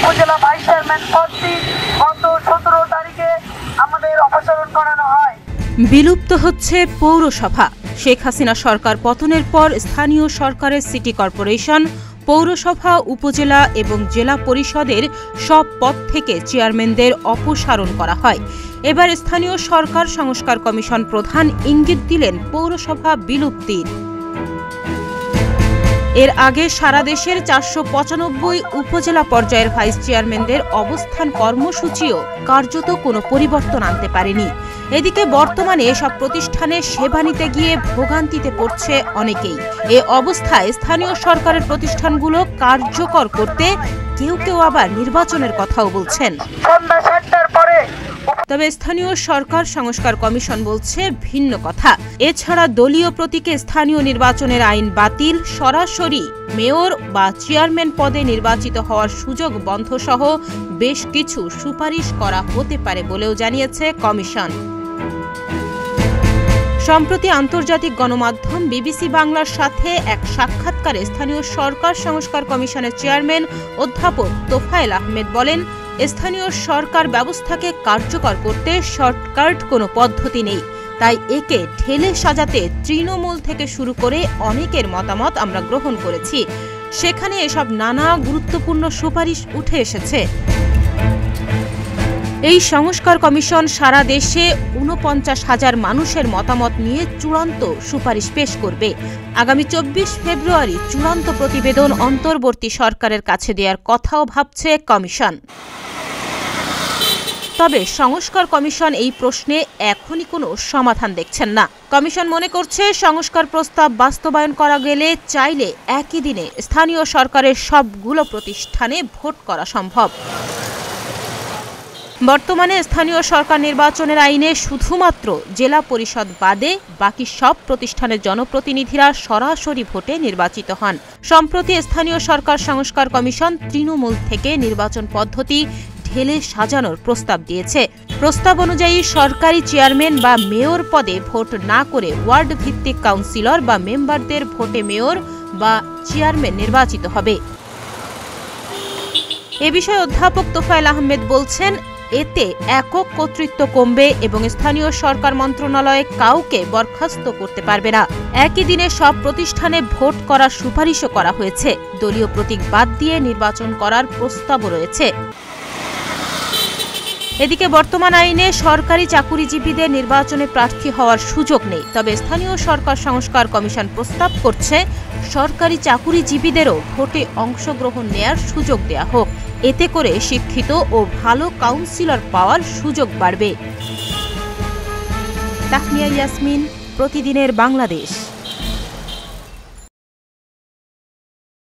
উপজেলা vice chairman পদটি গত 17 তারিখে আমাদের অপসারণ করানো হয়। বিলুপ্ত হচ্ছে পৌরসভা। শেখ হাসিনা সরকার পতনের পর স্থানীয় সরকারের সিটি কর্পোরেশন, পৌরসভা, উপজেলা এবং জেলা পরিষদের সব পদ থেকে চেয়ারম্যানদের অপসারণ করা হয়। এবার স্থানীয় সরকার সংস্কার কমিশন প্রধান ইঙ্গিত দিলেন পৌরসভা বিলুপ্তির। এর আগে সারা দেশের 495 উপজেলা পর্যায়ের ভাইস চেয়ারম্যানদের অবস্থান কর্মসূচিও কার্যত কোনো পরিবর্তন আনতে পারেনি। এদিকে বর্তমানে এসব প্রতিষ্ঠানে সেবা নিতে গিয়ে ভোগান্তিতে পড়ছে অনেকেই। এ অবস্থায় স্থানীয় সরকারের প্রতিষ্ঠানগুলো কার্যকর করতে কেউ কেউ আবার নির্বাচনের কথাও বলছেন। তবে স্থানীয় সরকার সংস্কার কমিশন বলছে ভিন্ন কথা। এছাড়া দলীয় প্রতীকে স্থানীয় নির্বাচনের আইন বাতিল, সরাসরি মেয়র বা চেয়ারম্যান পদে নির্বাচিত হওয়ার সুযোগ বন্ধ সহ বেশ কিছু সুপারিশ করা হতে পারে বলেও জানিয়েছে কমিশন। সম্প্রতি আন্তর্জাতিক গণমাধ্যম বিবিসি বাংলার সাথে এক সাক্ষাৎকারে স্থানীয় সরকার সংস্কার কমিশনের চেয়ারম্যান অধ্যাপক তোফায়েল আহমেদ বলেন, স্থানীয় সরকার ব্যবস্থাকে কার্যকর করতে শর্টকাট কোনো পদ্ধতি নেই, তাই একে ঢেলে সাজাতে তৃণমূল থেকে শুরু করে অনেকের মতামত আমরা গ্রহণ করেছি। সেখানে এসব নানা গুরুত্বপূর্ণ সুপারিশ উঠে এসেছে। এই সংস্কার কমিশন সারা দেশে ৪৯,০০০ মানুষের মতামত নিয়ে চূড়ান্ত সুপারিশ পেশ করবে। আগামী ২৪ ফেব্রুয়ারি চূড়ান্ত প্রতিবেদন অন্তর্বর্তী সরকারের কাছে দেওয়ার কথাও ভাবছে কমিশন। তবে সংস্কার কমিশন এই প্রশ্নে এখনই কোনো সমাধান দেখছেন না। কমিশন মনে করছে সংস্কার প্রস্তাব বাস্তবায়ন করা গেলে চাইলে একই দিনে স্থানীয় সরকারের সবগুলো প্রতিষ্ঠানে ভোট করা সম্ভব। বর্তমানে স্থানীয় সরকার নির্বাচনের আইনে শুধুমাত্র জেলা পরিষদ বাদে বাকি সব প্রতিষ্ঠানের জনপ্রতিনিধিরা সরাসরি ভোটে নির্বাচিত হন। সম্প্রতি স্থানীয় সরকার সংস্কার কমিশন তৃণমূল থেকে নির্বাচন পদ্ধতি ঢেলে সাজানোর প্রস্তাব দিয়েছে। প্রস্তাব অনুযায়ী সরকারি চেয়ারম্যান বা মেয়র পদে ভোট না করে ওয়ার্ড ভিত্তিক কাউন্সিলর বা মেম্বারদের ভোটে মেয়র বা চেয়ারম্যান নির্বাচিত হবে। এ বিষয়ে অধ্যাপক তোফায়েল আহমেদ বলছেন, এতে একক কর্তৃত্ব কমবে এবং স্থানীয় সরকার মন্ত্রণালয়ে কাউকে বরখাস্ত করতে পারবে না। একই দিনে সব প্রতিষ্ঠানে ভোট করার সুপারিশও করা হয়েছে। দলীয় প্রতীক বাদ দিয়ে নির্বাচন করার প্রস্তাবও রয়েছে। এদিকে বর্তমান আইনে সরকারি চাকুরিজীবীদের নির্বাচনে প্রার্থী হওয়ার সুযোগ নেই। তবে স্থানীয় সরকার সংস্কার কমিশন প্রস্তাব করছে সরকারি চাকুরিজীবীদেরও ভোটে অংশগ্রহণ নেয়ার সুযোগ দেয়া হোক। এতে করে শিক্ষিত ও ভালো কাউন্সিলর পাওয়ার সুযোগ বাড়বে। তাহমিয়া ইয়াসমিন, প্রতিদিনের বাংলাদেশ।